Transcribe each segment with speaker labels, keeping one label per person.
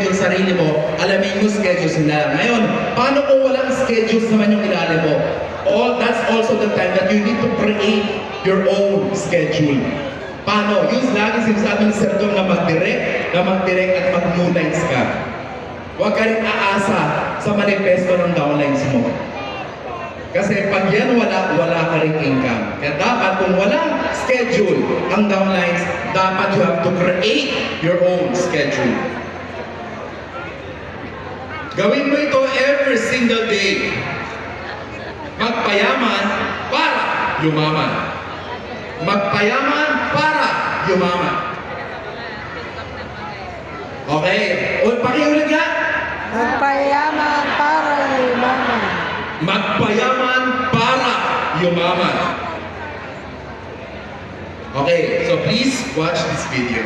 Speaker 1: yung sarili mo, alamin mo schedules nila. Ngayon, paano kung walang schedules naman yung ilalim mo? That's also the time that you need to create your own schedule. Paano? Yung lagi sinasabi ni Sir Dom na mag-direct at mag-moonlights ka. Huwag ka rin aasa sa manifesto ng downlines mo. Kasi pag yan wala ka rin income. Kaya dapat kung walang schedule ang downlines, dapat you have to create your own schedule. Gawin mo ito every single day. Magpayaman para yumaman. Magpayaman para yumaman. Okay. O, pakiulit nga.
Speaker 2: Magpayaman para yumaman.
Speaker 1: Magpayaman para yumaman. Okay, so please watch this video.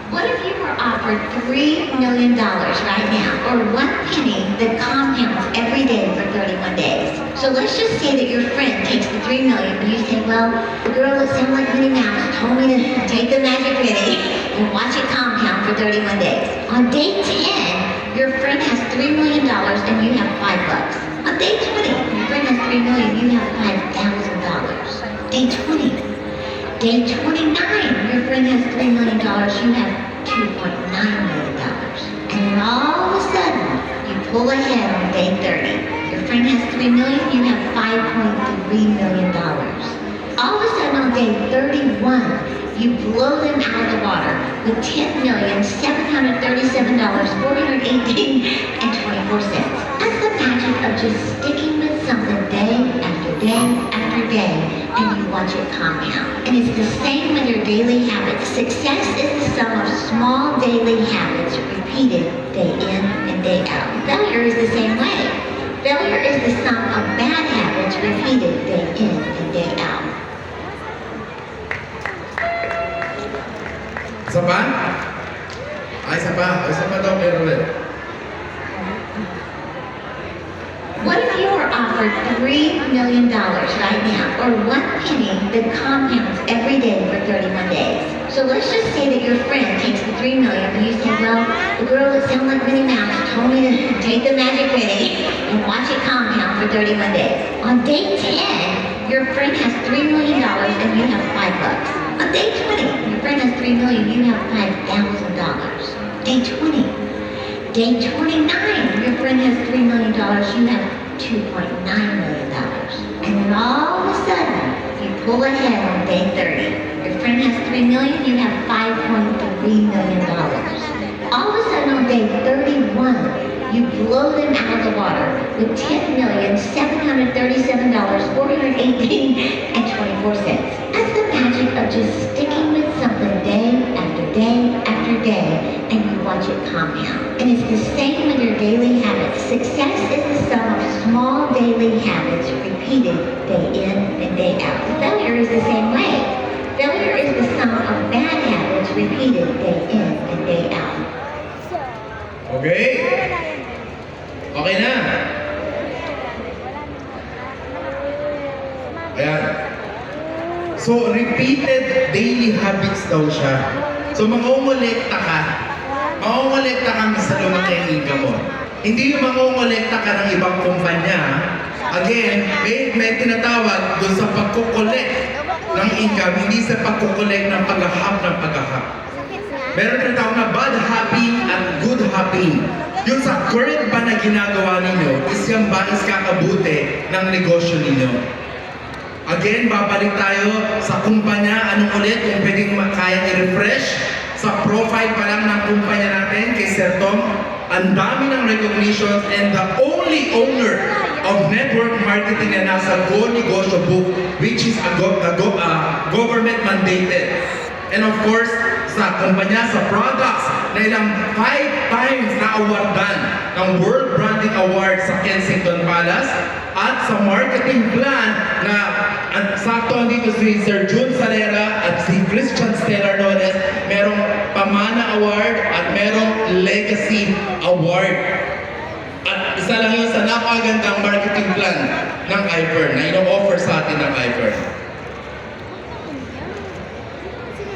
Speaker 3: What if you were offered $3 million right now, or 1 penny that compounds every day for 31 days? So let's just say that your friend takes the $3 million and you say, well, the girl that sounded like Minnie Mouse told me to take the magic penny and watch it compound for 31 days. On day 10, your friend has $3 million and you have $5. On day 20, your friend has $3 million, you have $5,000. Day 20. Day 29, your friend has $3 million, you have $2.9 million. And then all of a sudden, you pull ahead on day 30. Your friend has $3 million, you have $5.3 million. All of a sudden on day 31, you blow them out of the water with $10,737,418.24. That's the magic of just sticking with something day after day after day, and you watch it compound. And it's the same with your daily habits. Success is the sum of small daily habits repeated day in and day out. Failure is the same way. Failure is the sum of bad habits repeated day in and day out.
Speaker 1: Isa pa? Isa pa daw meron ulit.
Speaker 3: What if you were offered $3 million right now, or 1 penny that compounds every day for 31 days? So let's just say that your friend takes the $3 million and you say, well, the girl that sounded like Minnie Mouse told me to take the magic penny and watch it compound for 31 days. On day 10, your friend has $3 million and you have $5. On day 20, your friend has $3 million, you have $5,000. Day 20. Day 29, your friend has $3 million, you have $2.9 million. And then all of a sudden, you pull ahead on day 30. Your friend has $3 million, you have $5.3 million. All of a sudden on day 31, you blow them out of the water with $10,737,418.24. That's the magic of just sticking with something day after day after day, and you watch it compound. And it's the same with your daily habits. Success is the sum of small daily habits repeated day in and day out. Failure is the same way. Failure is the sum of bad habits repeated day in and day out.
Speaker 1: Okay? Okay na? Ayan. So, repeated daily habits daw siya. So, mangongolekta ka. Mangongolekta ka sa lumaki ang income mo. Hindi yung mangongolekta ka ng ibang kumpanya. Again, may tinatawag doon sa pagkukolekt ng income, hindi sa pagkukolekt ng paghahap. Meron tinatawag na bad hopping at good hopping. Yung sa current ba na ginagawa ninyo, is yan ba is kakabuti ng negosyo ninyo? Again, babalik tayo sa kumpanya. Anong ulit kung pwedeng kaya i-refresh? Sa profile pa lang ng kumpanya natin, kay Sir Tom, ang dami ng recognitions, and the only owner of network marketing na nasa Go Negosyo book, which is a government mandated. And of course, sa kumpanya, sa products na ilang 5 times na awardan ng World Branding Award sa Kensington Palace, at sa marketing plan na sakto dito si Sir Jun Salera at si Christian Stellar Nones, merong Pamana Award at merong Legacy Award. At isa lang yun sa napakagandang marketing plan ng iFern na ino-offer sa atin ng iFern.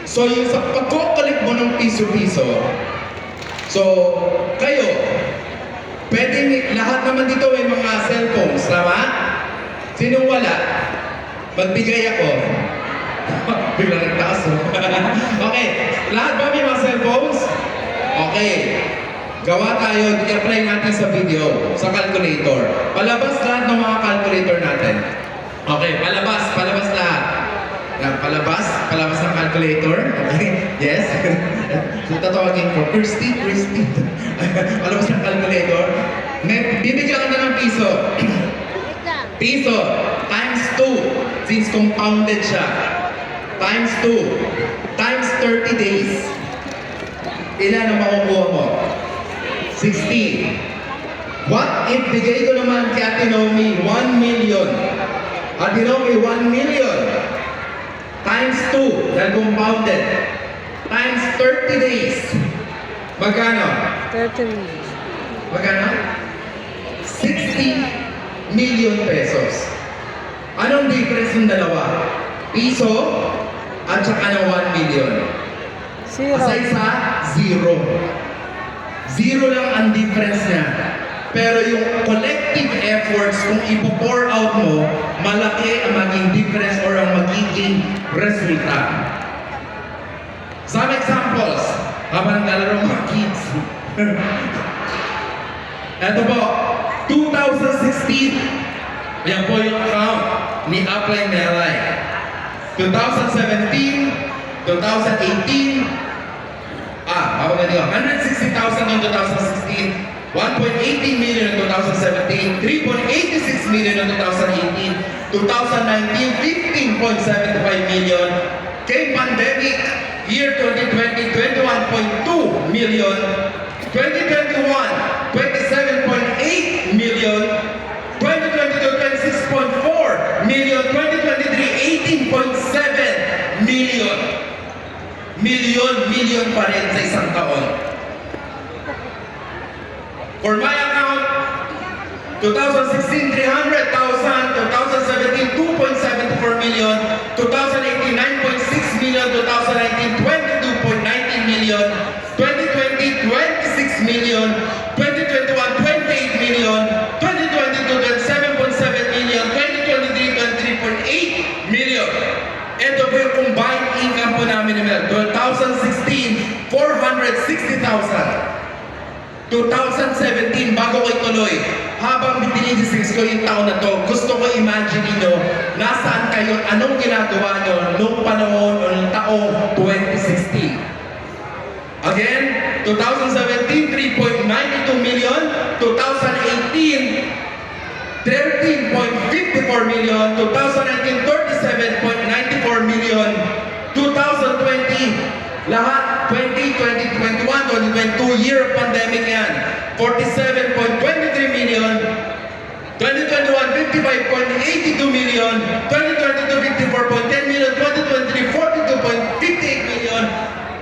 Speaker 1: So yung sa pagkukulik mo ng piso piso-piso. So, kayo, pwede, lahat naman dito may mga cellphones, tama? Sinong wala? Magbigay ako. Biglang nagtaas. Okay, lahat ba may mga cellphones? Okay. Gawa tayo, i-apply natin sa video, sa calculator. Palabas lahat ng mga calculator natin. Okay, palabas lahat. Palabas ng calculator. Okay, yes. So, tatawagin ko, Christy. Palabas ng calculator. Bibigyan ka na ng piso. Piso times 2, since compounded siya. Times 2, times 30 days. Ilan ang makukuha mo? 60. What if bigay ko naman kay Ate Nomi 1 million? Ate Nomi, 1 million. Times 2, dahil compounded. Times 30 days. Magkano?
Speaker 2: 30 minutes.
Speaker 1: Magkano? 60 million pesos. Anong difference ng dalawa? Piso at saka ng 1 million.
Speaker 2: Zero.
Speaker 1: Aside sa zero. Zero lang ang difference niya. Pero yung collective efforts, kung ipo-pour out mo, malaki ang maging difference or ang magiging resulta. Some examples, habang naglalaro mga kids. Ito po, 2016, yan po yung account ni Apply Melay. 2017, 2018, habang ganito, 160,000 noong 2016, 1.18 million in 2017, 3.86 million in 2018, 2019, 15.75 million. Came pandemic, year 2020, 21.2 million. 2021, 27.8 million. 2022, 26.4 million. 2023, 18.7 million. Million pa rin sa isang taon. For my account, 2016, 300,000, 2017, 2.74 million, 2018, 9.6 million, 2019, 22.19 million, 2020, 26 million, 2021, 28 million, 2022, 27.7 million, 2023, 23.8 million. Ito po yung combined income po namin ni Mel. 2016, 460,000. 2017, bago ko ituloy, habang dinidiscuss ko yung taon na to, gusto ko imagine nyo, nasaan kayo, anong ginagawa nyo nung panahon o nung taong 2016. Again, 2017, 3.92 million, 2018, 13.54 million, 2019, 37.94 million, 2020, lahat 20, 2021, 2022 year of pandemic yan, 47.23 million, 2021, 55.82 million, 2022, 54.10 million, 2023, 42.58 million.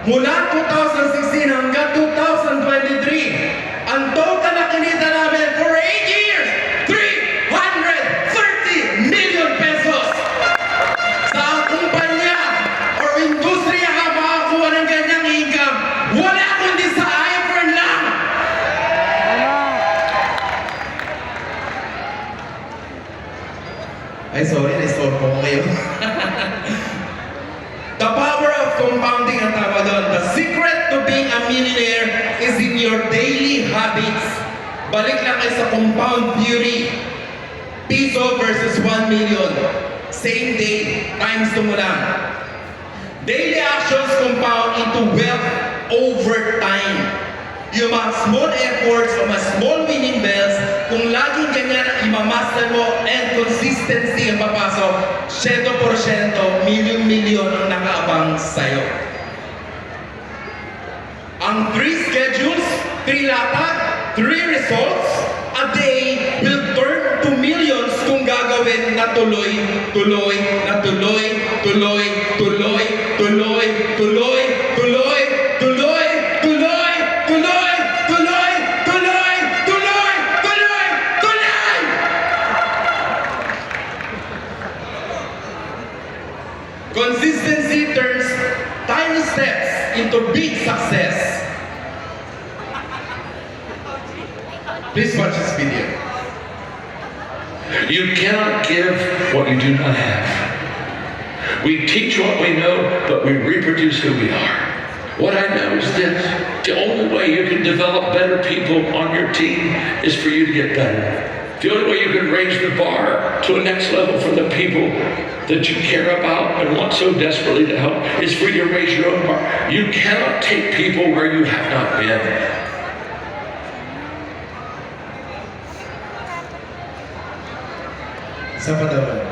Speaker 1: Mula 2016 hanggang 2023, ang total na kinita namin for 8 years, 330 million pesos. Sa ang kumpanya or industriya ka makakuha ng ganyang income, wala kundi sa iPhone lang. Ay, sorry, na-store ko kayo. The power of compounding ang tawag doon. The secret to being a millionaire is in your daily habits. Balik lang kayo sa compound theory. Piso versus 1 million. Same day, times 2 mo lang. Daily actions compound into wealth over time. Yung mga small efforts o mga small winning bells, kung laging ganyan imamaster mo and consistency ang papasok, 100%, milyon-milyon ang nakaabang sa'yo. Ang 3 schedules, 3 latag, 3 results a day will turn to millions kung gagawin na tuloy, tuloy, na tuloy, tuloy, tuloy, tuloy, tuloy, tuloy, tuloy, tuloy, tuloy, tuloy, tuloy, tuloy, tuloy, tuloy! Consistency turns tiny steps into big success. success. Please watch this video.
Speaker 4: You cannot give what you do not have. We teach what we know, but we reproduce who we are. What I know is this: the only way you can develop better people on your team is for you to get better. The only way you can raise the bar to a next level for the people that you care about and want so desperately to help is for you to raise your own bar. You cannot take people where you have not been.
Speaker 1: Isa pa daw.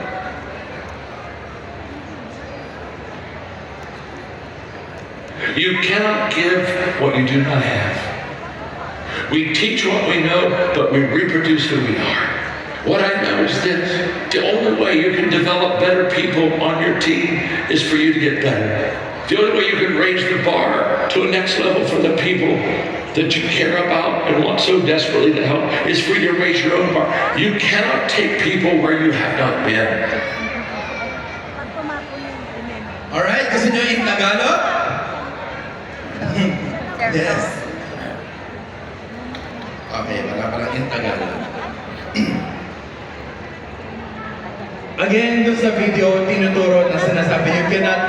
Speaker 4: You cannot give what you do not have. We teach what we know, but we reproduce who we are. What I know is this: the only way you can develop better people on your team is for you to get better. The only way you can raise the bar to a next level for the people that you care about and want so desperately to help is for you to raise your own bar. You cannot take people where you have not been.
Speaker 1: Alright, gusto nyo in Tagalog? Yes. Okay, wala palang in Tagalog. Again, doon sa video, tinuturo na sinasabi, you cannot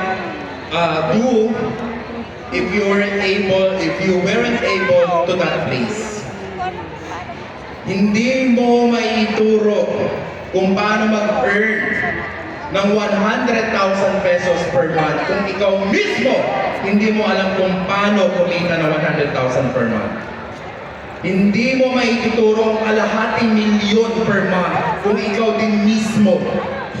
Speaker 1: do if you weren't able to that place. Hindi mo maituro kung paano mag-earn ng 100,000 pesos per month kung ikaw mismo hindi mo alam kung paano kumita ng 100,000 per month. Hindi mo maituturo ang kalahating milyon per month kung ikaw din mismo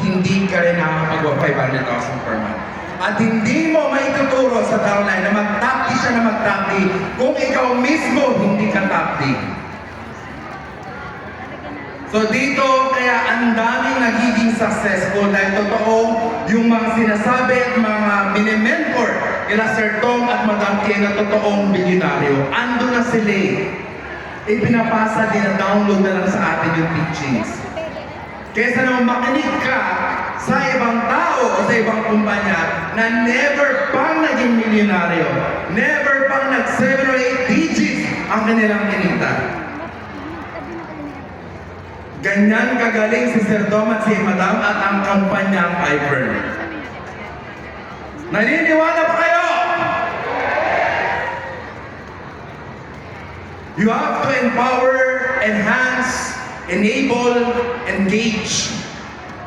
Speaker 1: hindi ka rin nakakapagawa 500,000 per month. At hindi mo maituturo sa downline na mag-top D siya na mag-top D kung ikaw mismo hindi ka top D. So dito, kaya ang daming nagiging successful dahil totoo yung mga sinasabi at mga mini-mentor kila Sir Tom at Madam Tia na totoong bilyonaryo. Ando na sila eh. Ipinapasa din na download na lang sa atin yung teachings. Kesa naman makinig ka sa ibang tao o sa ibang kumpanya na never pang naging milyonaryo, never pang nag 7 or 8 digits ang kanilang kinita. Ganyan kagaling si Sir Dom at si Madam at ang kampanyang iFern. Naniniwala pa kayo? You have to empower, enhance, enable, engage.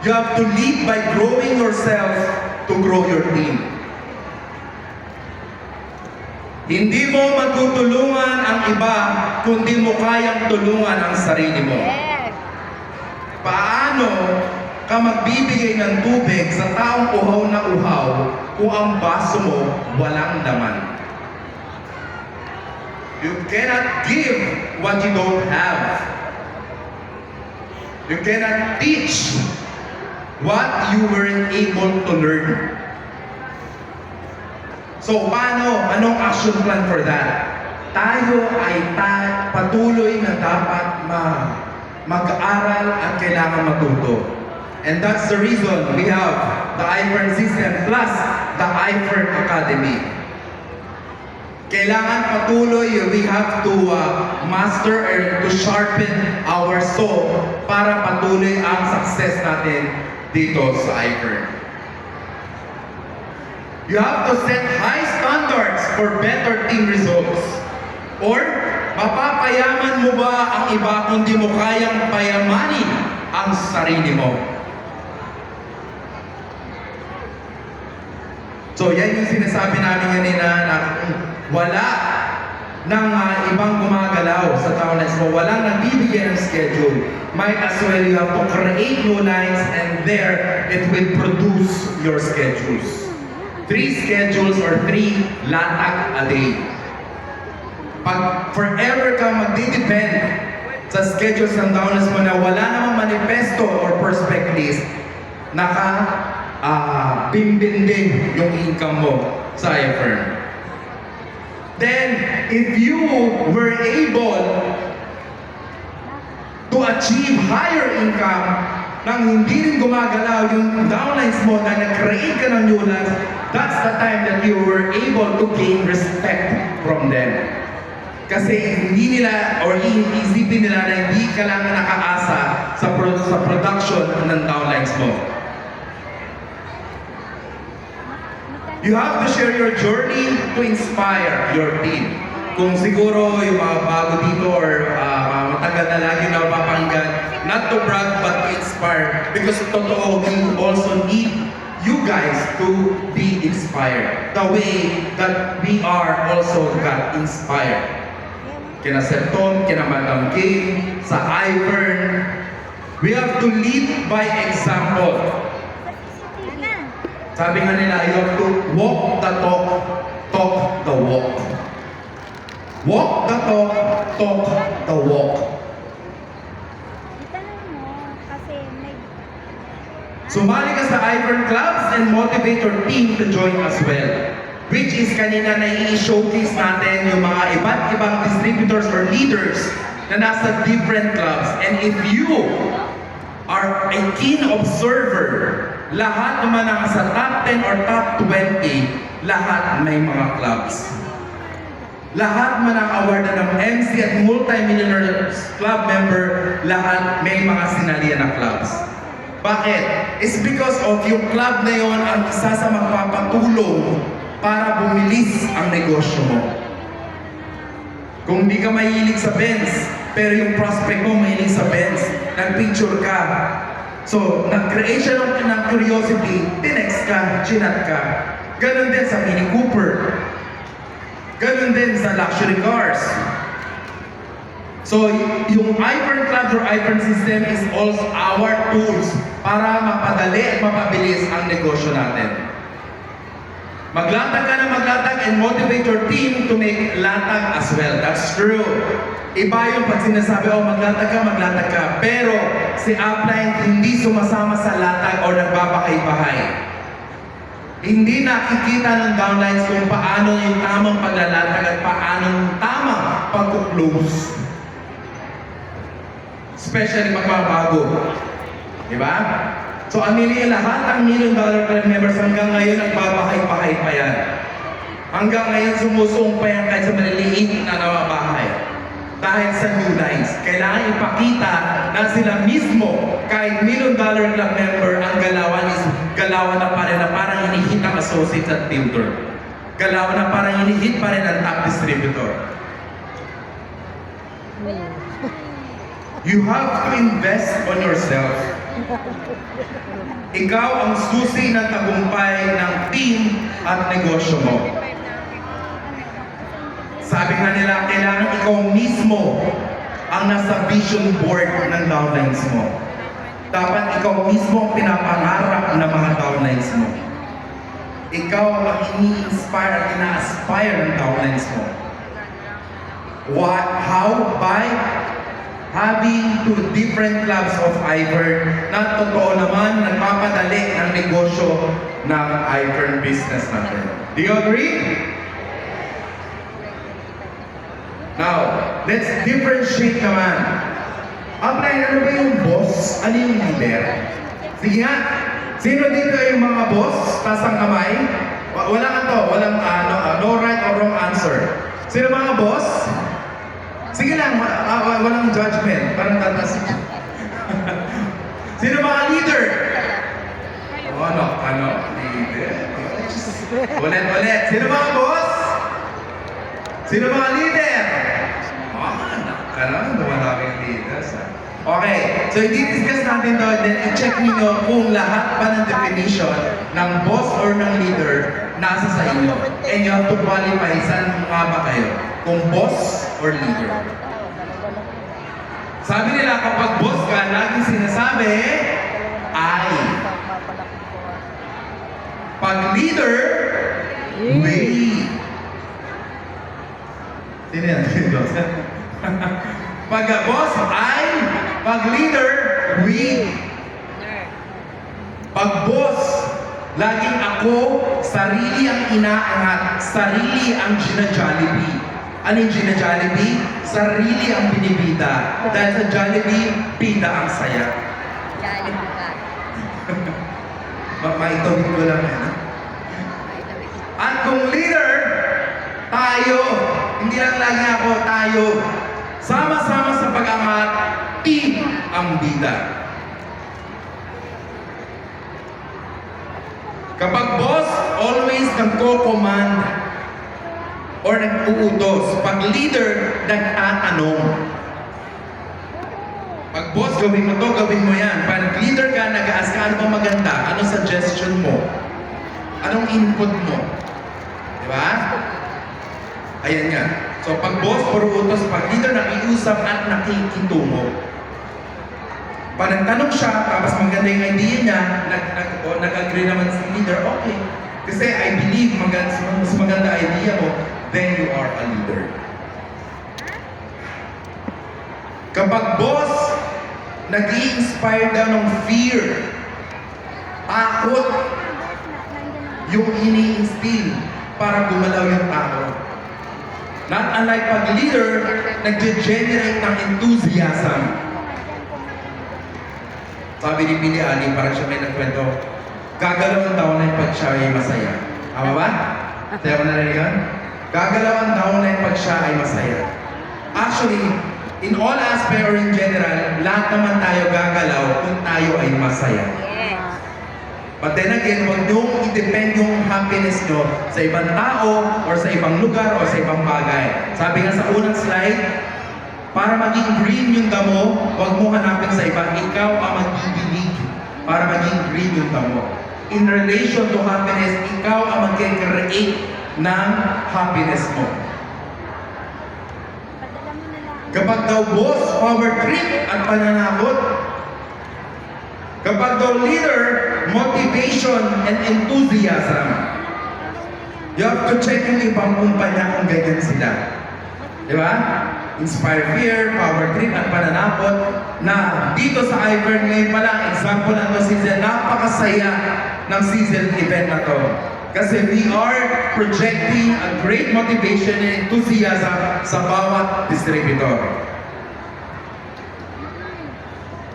Speaker 1: You have to lead by growing yourself to grow your team. Hindi mo matutulungan ang iba kung di mo kayang tulungan ang sarili mo. Paano ka magbibigay ng tubig sa taong uhaw na uhaw kung ang baso mo walang laman? You cannot give what you don't have. You cannot teach what you weren't able to learn. So paano? Anong action plan for that? Tayo ay patuloy na dapat mag-aaral at kailangan matuto. And that's the reason we have the iFern system plus the iFern Academy. Kailangan patuloy, we have to master or to sharpen our soul para patuloy ang success natin dito sa iFern. You have to set high standards for better team results. Or, mapapayaman mo ba ang iba kung di mo kayang payamanin ang sarili mo? So, yan yung sinasabi namin kanina na wala nang ibang gumagalaw sa townlines mo. Walang nagbibigyan ng schedule. Might as well you have to create new lines and there it will produce your schedules. 3 schedules or 3 latag a day. Pag forever ka magdidepend sa schedules ng downlines mo na wala namang manifesto or perspectives, bimbin din yung income mo sa iFern. Then, if you were able to achieve higher income nang hindi rin gumagalaw yung downlines mo na nag-create ka ng new lines, that's the time that you were able to gain respect from them. Kasi hindi nila or iisipin nila na hindi ka lang nakaasa sa production ng downlines mo. You have to share your journey to inspire your team. Kung siguro yung mga bago dito or mga matagal na lagi na mapapanggan, not to brag but to inspire. Because totoo, we also need you guys to be inspired. The way that we are also got inspired. Kina Sir Tom, kina Madam Kim, sa Ivern. We have to lead by example. Sabi nga nila, you have to walk the talk, talk the walk. Walk the talk, talk the walk.
Speaker 5: Itanong mo, kasi may...
Speaker 1: Sumali ka sa Ivern Clubs and motivate your team to join as well. Which is kanina na i-showcase natin yung mga iba't ibang distributors or leaders na nasa different clubs. And if you are a keen observer, lahat naman ang sa top 10 or top 20, lahat may mga clubs. Lahat man ang award ng MC at multi-millionaire club member, lahat may mga sinalian na clubs. Bakit? It's because of yung club na yon ang isa sa magpapatulong para bumilis ang negosyo mo. Kung di ka mahilig sa Benz, pero yung prospect mo mahilig sa Benz, nag-picture ka. So, nag-create siya ng curiosity, tinext ka, chinat ka. Ganon din sa Mini Cooper. Ganon din sa luxury cars. So, yung Ivern Clubs or Ivern System is also our tools para mapadali at mapabilis ang negosyo natin. Maglatag ka na maglatag and motivate your team to make latag as well. That's true. Iba yung pag sinasabi, oh maglatag ka. Pero si upline hindi sumasama sa latag o nagbabahay-bahay. Hindi nakikita ng downlines kung paano yung tamang paglalatag at paano yung tamang pag-close. Especially magbabago. Diba? So, aminin lahat ng $1 million club members hanggang ngayon nagbabahay-bahay pa yan. Hanggang ngayon sumusong pa yan kahit sa maliliit na nawabahay. Dahil sa new lines, kailangan ipakita na sila mismo, kahit $1 million club member, ang galawan is galawan na pa rin na parang hinihit ang associate at builder. Galawan na parang hinihit pa rin ang top distributor. You have to invest on yourself. Ikaw ang susi ng tagumpay ng team at negosyo mo. Sabi nga nila, kailangan ikaw mismo ang nasa vision board ng downlines mo. Dapat ikaw mismo ang pinapangarap ng mga downlines mo. Ikaw ang ini-inspire at ina-aspire ng downlines mo. How? By having two different clubs of Ivern na totoo naman nagpapadali ng negosyo ng Ivern business natin. Do you agree? Now, let's differentiate naman. Upline, ano ba yung boss? Ano yung leader? Sige nga, sino dito yung mga boss? Taas ang kamay? Walang no right or wrong answer. Sino mga boss? Sige lang, walang judgment. Parang tatas. Sino mga leader? Leader. Ulit. Sino mga boss? Sino mga leader? Dumadaming leaders. Okay, so i-discuss natin to, then i-check niyo kung lahat pa ng definition ng boss or ng leader nasa sa inyo. And you have to qualify saan nga ba kayo? Kung boss or leader. Sabi nila, kapag boss ka, laging sinasabi, I. Pag leader, we. Sino yan? Pag boss, I. Pag leader, we. Pag boss, laging ako, sarili ang inaangat, sarili ang gina-jollibee. Ano yung gina-jollibee? Sarili ang binibida. Dahil sa Jollibee, bida ang saya. Maitawid ko lang yan. kung leader, tayo, hindi lang lagi ako, tayo, sama-sama sa pag-angat, team ang bida. Kapag boss, always nagko-command or nag-uutos. Pag leader, nagtatanong. Pag boss, gawin mo to, gawin mo yan. Pag leader ka, nag-ask ka, ano bang maganda? Anong suggestion mo? Anong input mo? Di ba? Ayan nga. So pag boss, puro utos. Pag leader, nakiusap at nakikitungo. Pag nagtanong siya, tapos maganda yung idea niya, nag-agree naman si leader, okay. Kasi I believe mas maganda idea mo, then you are a leader. Kapag boss, nag-i-inspire daw ng fear, takot, yung ini-instill para gumalaw yung tao. Not unlike pag leader, nag-generate ng enthusiasm. Sabi ni Billy Ali, parang siya may nagkwento, gagalaw ang tao na yung pag siya ay masaya. Tama ba? Sayo ko na rin yun? Gagalaw ang tao na yung pag siya ay masaya. Actually, in all aspect or in general, lahat naman tayo gagalaw kung tayo ay masaya. But then again, huwag niyong i-depend yung happiness nyo sa ibang tao or sa ibang lugar o sa ibang bagay. Sabi nga sa unang slide, para maging green yung damo, huwag mo hanapin sa iba. Ikaw ang magbibilig para maging green yung damo. In relation to happiness, ikaw ang mag-create ng happiness mo. Kapag daw boss, power trip at pananakot. Kapag daw leader, motivation and enthusiasm. You have to check yung ibang kumpanya kung ganyan sila. Di ba? Inspire fear, power trip, at pananakot na dito sa Ivern ngayon pa lang, example na to season, napakasaya ng season event na to. Kasi we are projecting a great motivation and enthusiasm sa bawat distributor.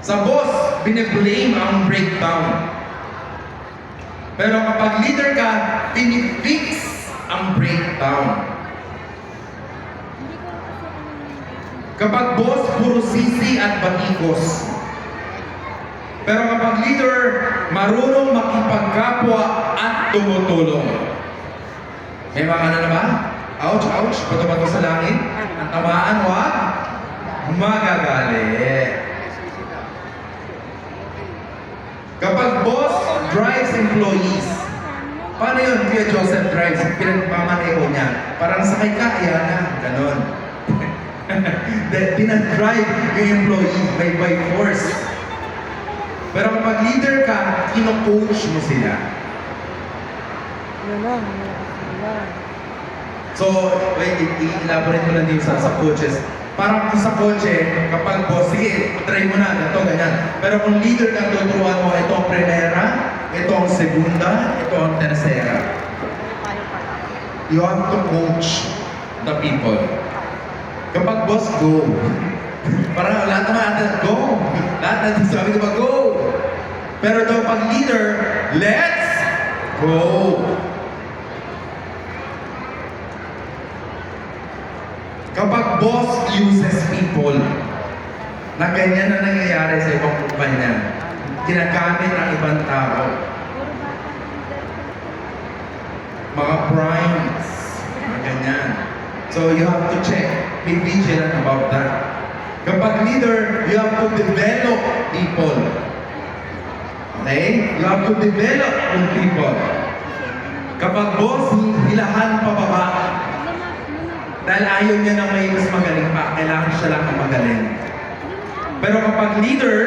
Speaker 1: Sa boss, biniblame ang breakdown. Pero kapag leader ka, pinifix ang breakdown. Kapag boss, puro sisi at batikos. Pero kapag leader, marunong makipagkapwa at tumutulong. May mga ano na ba? Ouch, ouch, bato-bato sa langit. Ang tamaan, wag magagalit. Kapag boss drives employees, paano yun? Kuya Joseph drives, pinagmamaneho niya. Parang sakay ka, ayan na, ganon. Pinag-drive yung employee by force. Pero kapag leader ka, kino-coach mo sila.
Speaker 2: Yan lang.
Speaker 1: So, wait, i-elaborate ko lang din sa coaches. Parang kung sa kotse, kapag boss, sige, try mo na, ito, ganyan. Pero kung leader ka, tuturuan mo, ito ang primera, ito ang segunda, ito ang tercera. You have to coach the people. Kapag boss, go. Parang lahat naman natin, go. Lahat natin sabi ko ba, go. Pero daw pag leader, let's go. Kapag boss uses people, na ganyan na nangyayari sa ibang kumpanya, ginagamit ang ibang tao. Mga primes, mga ganyan. So you have to check, be vigilant about that. Kapag leader, you have to develop people. Okay? You have to develop yung people. Kapag boss, hilahan pababa. Dahil ayaw niya na may mas magaling pa, kailangan siya lang ang magaling. Pero kapag leader,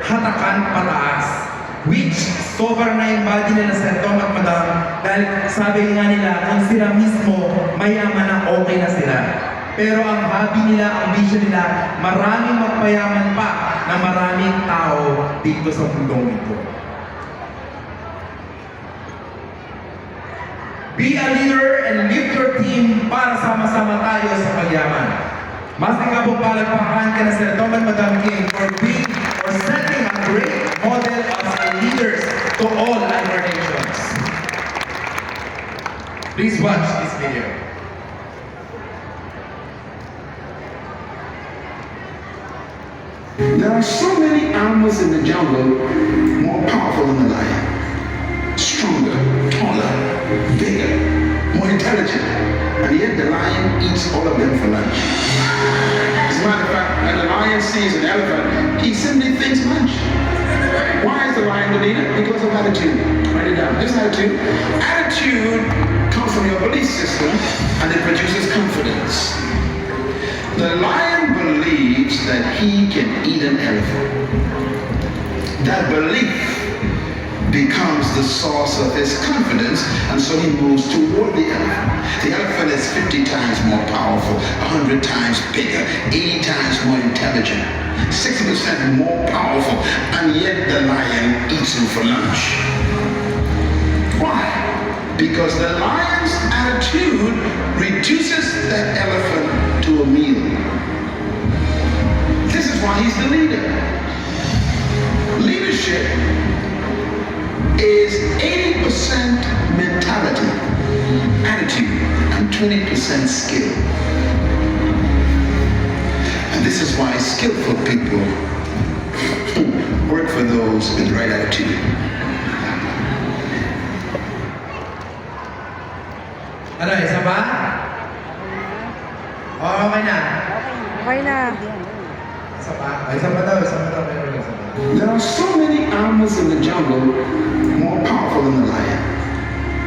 Speaker 1: hatakan pataas. Which sobrang na-embody nila sa Tom at Madam dahil sabi nga nila, kung sila mismo, mayaman na okay na sila. Pero ang hobby nila, ang vision nila, maraming magpayaman pa na maraming tao dito sa mundong ito. Be a leader and lift your team para sama-sama tayo sa pagyaman. Mas palakpakan ka na Sir Tom at Madam King for being or setting a great model as leaders to all our nations. Please watch this video.
Speaker 6: There are so many animals in the jungle more powerful than the lion. Stronger, taller, bigger, more intelligent. And yet the lion eats all of them for lunch. As a matter of fact, when the lion sees an elephant, he simply thinks lunch. Why is the lion the leader? Because of attitude. Write it down. This attitude. Attitude comes from your belief system and it produces confidence. The lion believes that he can eat an elephant. That belief becomes the source of his confidence, and so he moves toward the elephant. The elephant is 50 times more powerful, 100 times bigger, 80 times more intelligent, 60% more powerful, and yet the lion eats him for lunch. Why? Because the lion's attitude reduces that elephant to a meal. This is why he's the leader. Leadership is 80% mentality, attitude, and 20% skill. And this is why skillful people work for those with the right attitude.
Speaker 1: Ano, isa ba? Okay na.
Speaker 2: Okay na.
Speaker 1: Isa pa? Isa pa daw, isa pa daw. Meron isa pa.
Speaker 6: There are so many animals in the jungle more powerful than the lion.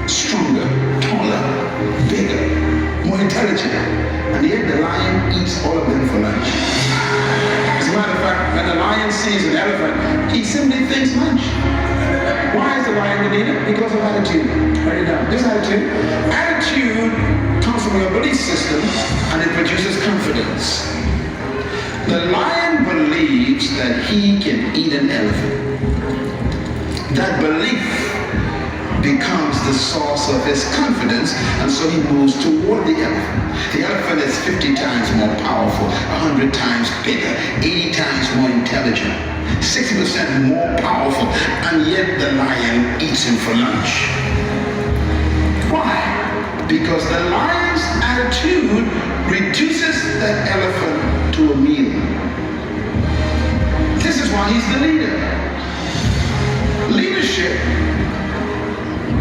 Speaker 6: Stronger, taller, bigger, more intelligent. And yet the lion eats all of them for lunch. As a matter of fact, when the lion sees an elephant, he simply thinks lunch. Why is the lion the leader? Because of attitude. Write it down. This attitude. Attitude comes from your belief system and it produces confidence. The lion believes that he can eat an elephant. That belief becomes the source of his confidence, and so he moves toward the elephant. The elephant is 50 times more powerful, 100 times bigger, 80 times more intelligent, 60% more powerful, and yet the lion eats him for lunch. Why? Because the lion's attitude reduces that elephant to a meal. This is why he's the leader. Leadership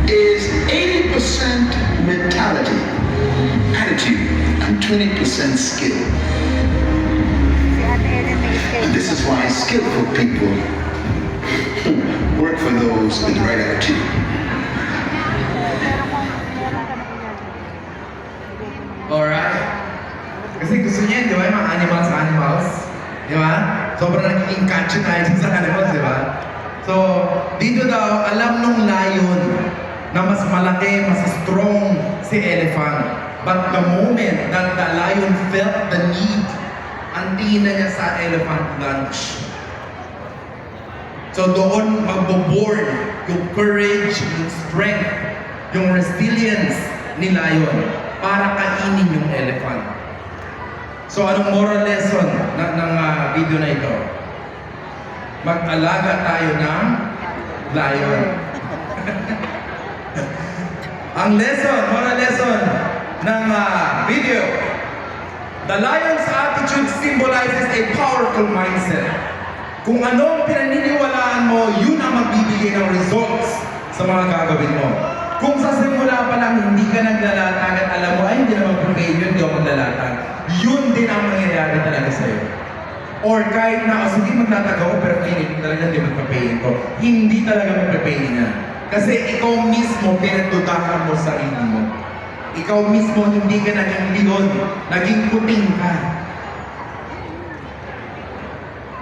Speaker 6: is 80% mentality, attitude, and 20% skill. And this is why skillful people work for those with the right attitude.
Speaker 1: Alright. Kasi gusto niya, di ba, yung mga animals, di ba? Sobrang nagiging catchy tayo sa animals, di ba? So, dito daw, alam nung lion na mas malaki, mas strong si elephant. But the moment that the lion felt the need, antiin na niya sa elephant lunch. So doon magbo-born yung courage, yung strength, yung resilience ni lion para kainin yung elephant. So anong moral lesson ng video na ito? Mag-alaga tayo ng lion. Ang lesson, moral lesson ng video. The lion's attitude symbolizes a powerful mindset. Kung anong pinaniniwalaan mo, yun ang magbibigay ng results sa mga gagawin mo. Kung sa simula pa lang hindi ka naglalatag at alam mo, ay hindi naman prepaid yun, hindi ako maglalatag. Yun din ang mangyayari talaga sa'yo. Or kahit na, sige maglatag ako, pero feeling talaga hindi magpapayin ko. Hindi talaga magpapayin niya. Kasi ikaw mismo pinagdudahan mo sa sarili mo. Ikaw mismo hindi ka naging leon, naging puting ka.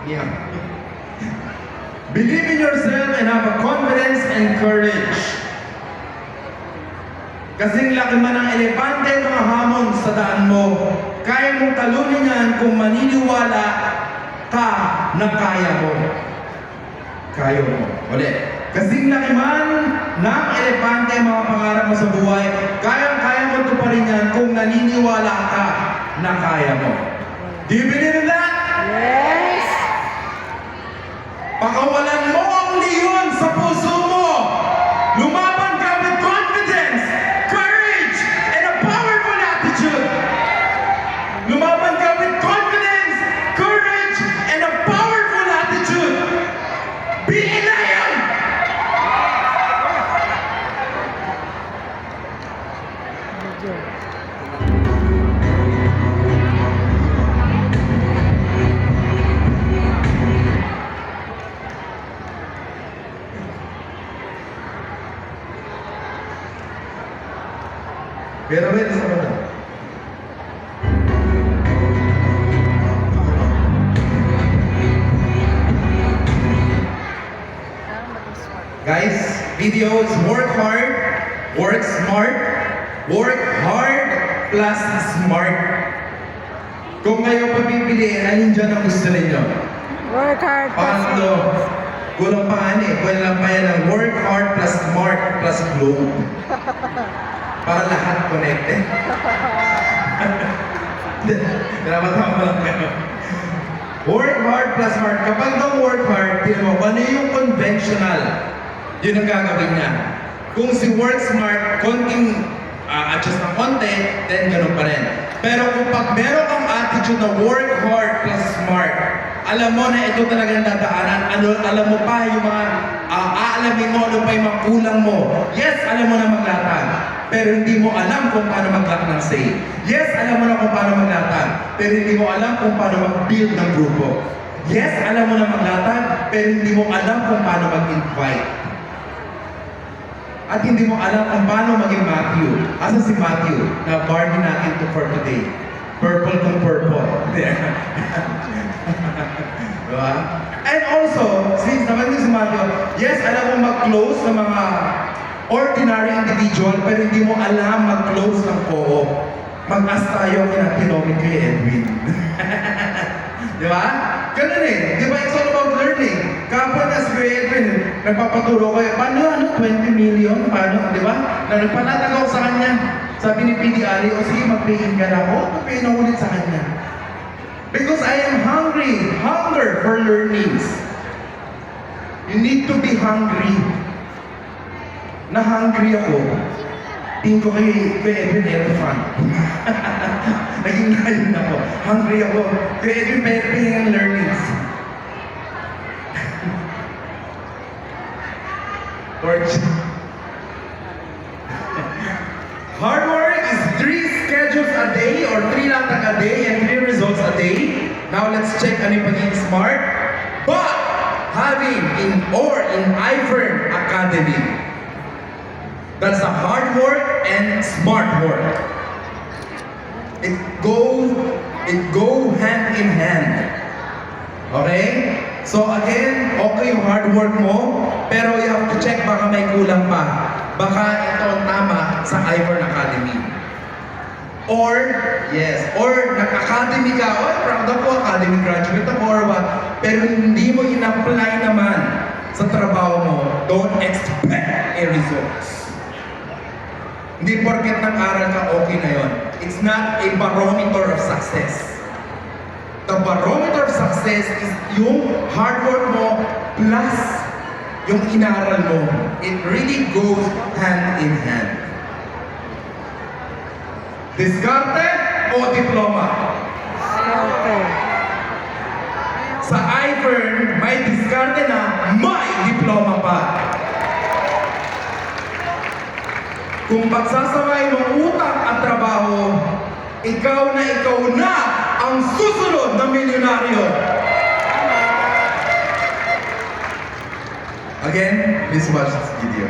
Speaker 1: Yeah. Believe in yourself and have a confidence and courage. Kasing laki man ang elepante mga hamon sa daan mo, kaya mong talunin yan kung maniniwala ka na kaya mo. Kaya mo. Ulit. Kasing laki man ng elepante mga pangarap mo sa buhay, kaya mo tuparin yan kung naniniwala ka na kaya mo. Do you believe in that?
Speaker 2: Yes!
Speaker 1: Pakawalan mo ang leon sa puso mo. Lumaban ka with confidence, courage, video is work hard, work smart, work hard plus smart. Kung kayo pabibili, alin dyan ang gusto ninyo?
Speaker 2: Work hard.
Speaker 1: Pangatlo, kulang pa nga eh. Kulang pa yan ng work hard plus smart plus globe. Para lahat connected. Tama lang kayo. Work hard plus smart. Kapag daw work hard, tingnan mo, ano yung conventional? Yun ang gagawin niya. Kung si work smart, konting adjust ng konti, then ganun pa rin. Pero kung pag meron kang attitude na work hard plus smart, alam mo na ito talagang dadaanan, alam mo pa yung mga aalamin mo, ano pa yung mga kulang mo. Yes, alam mo na maglatag, pero hindi mo alam kung paano mag-lock ng say. Yes, alam mo na kung paano maglatag, pero hindi mo alam kung paano mag-build ng grupo. Yes, alam mo na maglatag, pero hindi mo alam kung paano mag-invite. At hindi mo alam kung paano maging Matthew. Asa si Matthew na Barbie natin for today? Purple kung purple. Diba? And also, since naman din si Matthew, yes, alam mo mag-close ng mga ordinary individual, pero hindi mo alam mag-close ng co-op. Mag-ask tayo kinatinomit kay Edwin. Diba? Ganun eh. Diba, it's all about learning. Kapag na si Edwin, nagpapaturo kayo, paano 20 million? Paano? Diba? Na nagpanatag ako sa kanya. Sabi ni PD Ali, o sige, mag-pay-in ka na ako. Mag-pay-in ako ulit sa kanya. Because I am hungry. Hunger for learnings. You need to be hungry. Na-hungry ako. Tingin ko kay Edwin Elephant. Naging ngayon ako. Hungry ako. Kay Edwin paying ang learnings. Hard work is 3 schedules a day or 3 latag a day and 3 results a day. Now let's check ano yung pagiging smart. But having in iFern Academy, that's a hard work and smart work. It go hand in hand. Okay? So again, okay yung hard work mo, pero you have to check baka may kulang pa. Baka ito ang tama sa iFern Academy. Or nag-academy ka, proud ako, academy graduate ako or what, pero hindi mo in-apply naman sa trabaho mo, don't expect a results. Hindi porket nag-aral ka, okay na yon. It's not a barometer of success. The barometer of success is yung hard work mo plus yung inaral mo. It really goes hand in hand. Diskarte o diploma?
Speaker 2: Okay.
Speaker 1: Sa iFern, may diskarte na may diploma pa. Kung pagsasabay mo utang at trabaho, ikaw na ang susunod na milyonaryo. Again, please watch this video.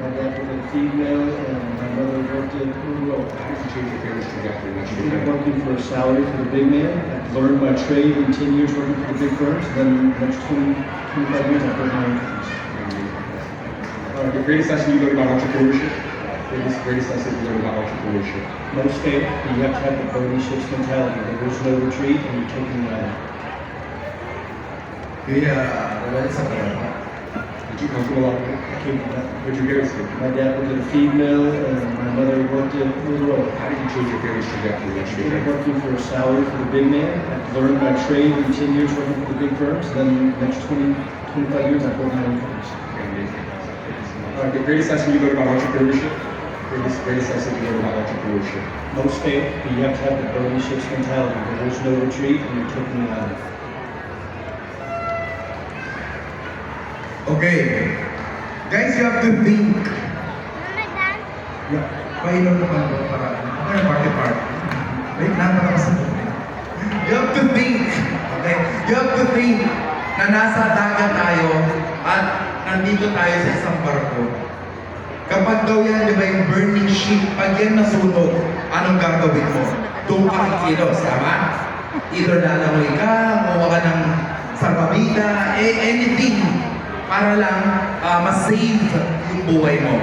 Speaker 7: My dad was a female and my mother worked in Uruguay.
Speaker 4: How did you change your family's trajectory once you
Speaker 7: I
Speaker 4: became
Speaker 7: was working for a salary for the big man. I learned my trade in 10 years working for the big firms. Then the next 25 years I built my own companies.
Speaker 8: The greatest lesson you learned about entrepreneurship? Greatest lesson you learned about entrepreneurship?
Speaker 7: No fail, but you have to have the Bernie ships mentality. There's no retreat and you're taking the island.
Speaker 1: Wala sa pera.
Speaker 8: Did you come from a lot of it?
Speaker 7: I came from that.
Speaker 8: Where'd your parents live?
Speaker 7: My dad was a feed mill and my mother worked in Uruguay.
Speaker 8: How did you change your family's trajectory once you
Speaker 7: I was
Speaker 8: became
Speaker 7: working for a salary for the big man. I learned my trade in 10 years working for the big firms. Then the next 25 years I built my own companies.
Speaker 8: The greatest lesson you learned about entrepreneurship? Greatest lesson you learned about entrepreneurship?
Speaker 7: Most fail, but you have to have the Bernie ships mentality. There's no retreat and you're taking the island.
Speaker 1: Okay. Guys, you have to think. Yeah. Pailan naman ko para party. Wait, nakakatawa sa buhay. You have to think. Okay? You have to think na nasa dagat tayo at nandito tayo sa isang barko. Kapag daw yan, di ba yung burning ship, pag yan nasunog, anong gagawin mo? Doon ka kikilos, tama? Either lalangoy ka, mawa ka ng salbabida, anything para lang ma-save yung buhay mo.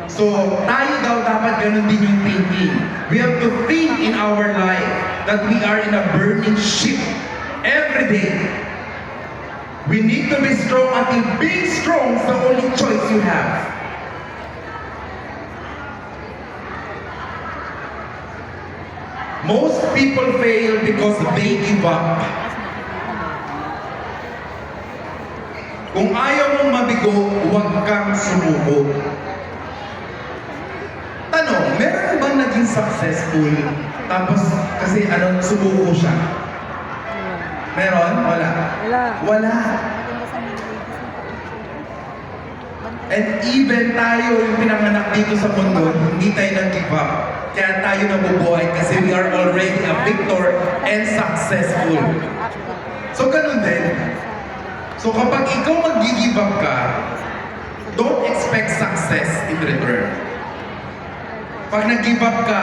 Speaker 1: So, tayo daw dapat ganun din yung thinking. We have to think in our life that we are in a burning ship every day. We need to be strong until being strong is the only choice you have. Most people fail because they give up. Kung ayaw mong mabigo, huwag kang sumuko. Tanong, meron bang naging successful? Tapos, kasi sumuko siya? Meron? Wala?
Speaker 2: Wala.
Speaker 1: Wala. And even tayo yung pinanganak dito sa mundo, hindi tayo nag-give up. Kaya tayo nabubuhay kasi we are already a victor and successful. So ganun din. So kapag ikaw mag-give up ka, don't expect success in return. Pag nag-give up ka,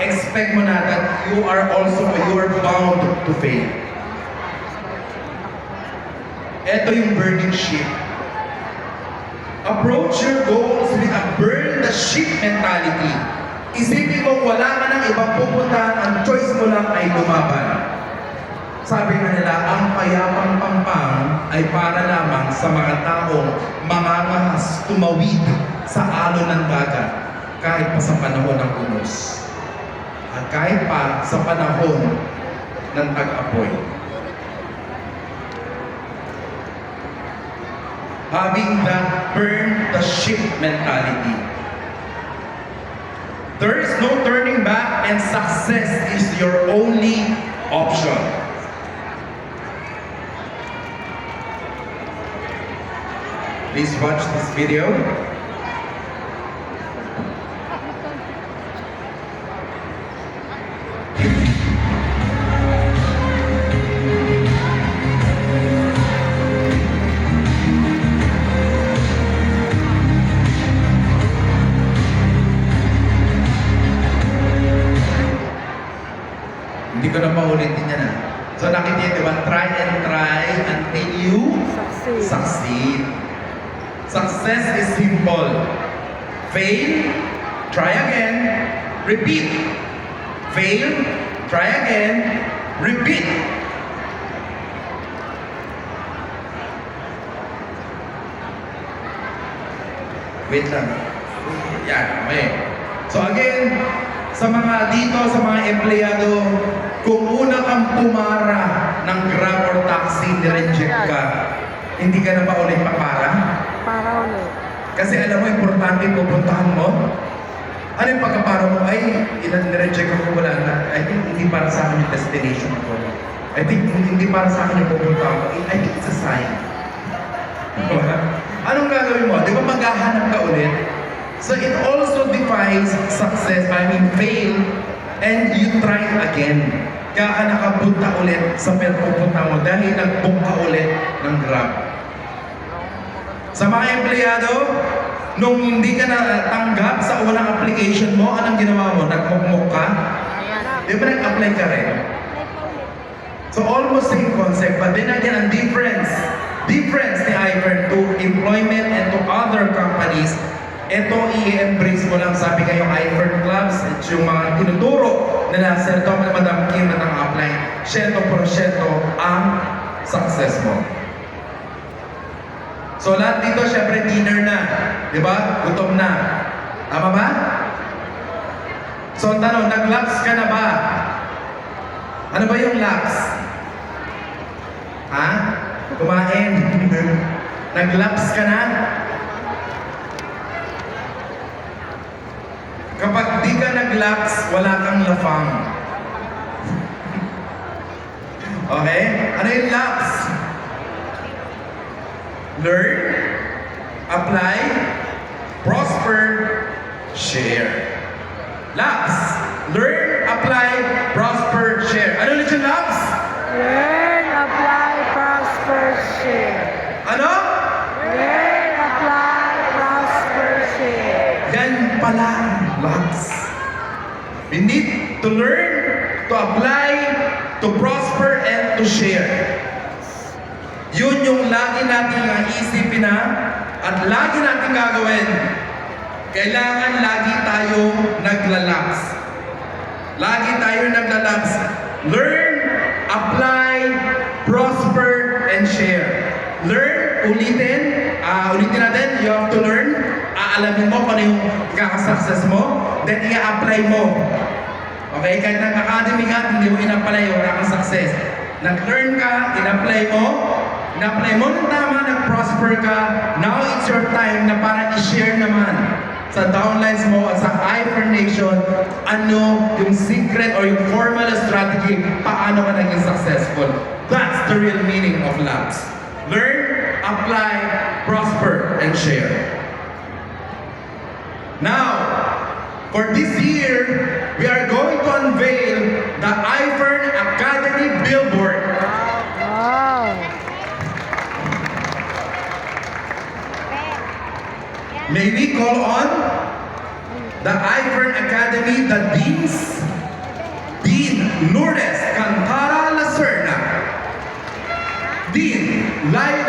Speaker 1: expect mo na that you are bound to fail. Ito yung burning ship. Approach your goals with a burn the ship mentality. Isipin mo wala ka ng ibang pupuntahan, ang choice mo lang ay lumaban. Sabi nga nila, ang payapang pampang ay para lamang sa mga taong mangangahas tumawid sa alon ng dagat kahit pa sa panahon ng unos. At kahit pa sa panahon ng tag-apoy. Having that burn the ship mentality. There is no turning back and success is your only option. Please watch this video. Hindi ko na paulitin yan ah. So nakita niyo, diba? Try and try until you succeed. Success is simple. Fail, try again, repeat. Fail, try again, repeat. Wait lang. Yan, okay. So again, sa mga dito, sa mga empleyado, kung una kang pumara ng Grab or taxi, nireject ka, hindi ka na ba ulit papara?
Speaker 2: Para ulit.
Speaker 1: Kasi alam mo, importante yung pupuntahan mo. Ano yung pagkapara mo? Ay, nireject ako, wala na. I think hindi para sa akin yung destination ko. I think hindi para sa akin yung pupuntahan ko. I think it's a sign. Anong gagawin mo? Di ba maghahanap ka ulit? So it also defines success, fail, and you try again. Kaya ka nakapunta ulit sa pupunta mo dahil nag-book ka ulit ng Grab. Sa mga empleyado, nung hindi ka natanggap sa unang application mo, anong ginawa mo? Nag-book ka? Di ba nag-apply ka rin? So almost same concept, but then again, ang difference ni Ivern to employment and to other companies, ito i-embrace mo lang, sabi kayong Ivern Clubs, at yung mga tinuturo nila, Sir Tom at Madam Kim na nang-apply, 100% ang success mo. So lahat dito, syempre dinner na, di ba? Gutom na. Tama ba? So ang tanong, nag-laps ka na ba? Ano ba yung laps? Ha? Kumain. Nag-laps ka na? Kapag di ka nag-laps, wala kang lafang. Okay? Ano yung laps? Learn, apply, prosper, share. Laps. Learn, apply, prosper, share. Ano ulit yung laps?
Speaker 2: Learn, apply, prosper, share.
Speaker 1: Ano?
Speaker 2: Learn, apply, prosper, share.
Speaker 1: Yan pala ang laps. We need to learn, to apply, to prosper, and to share. Yun yung lagi nating isipin na at lagi nating gagawin. Kailangan lagi tayo naglalabs. Lagi tayo naglalabs. Learn, apply, prosper, and share. Learn, ulitin natin, you have to learn. Aalamin mo kung ano yung kakasuccess mo, then i-apply mo. Okay, kahit nag-academy ka, hindi mo in-apply, wala kang success. Nag-learn ka, in-apply mo ng tama, nag-prosper ka, now it's your time na para i-share naman sa downlines mo at sa iFern Nation ano yung secret or yung formula strategy paano ka naging successful. That's the real meaning of labs. Learn, apply, prosper, and share. Now, for this year, we are going to unveil the iFern Academy billboard.
Speaker 2: Wow.
Speaker 1: May we call on the iFern Academy, the deans, Dean Lourdes Cantara Lacerna, Dean Lion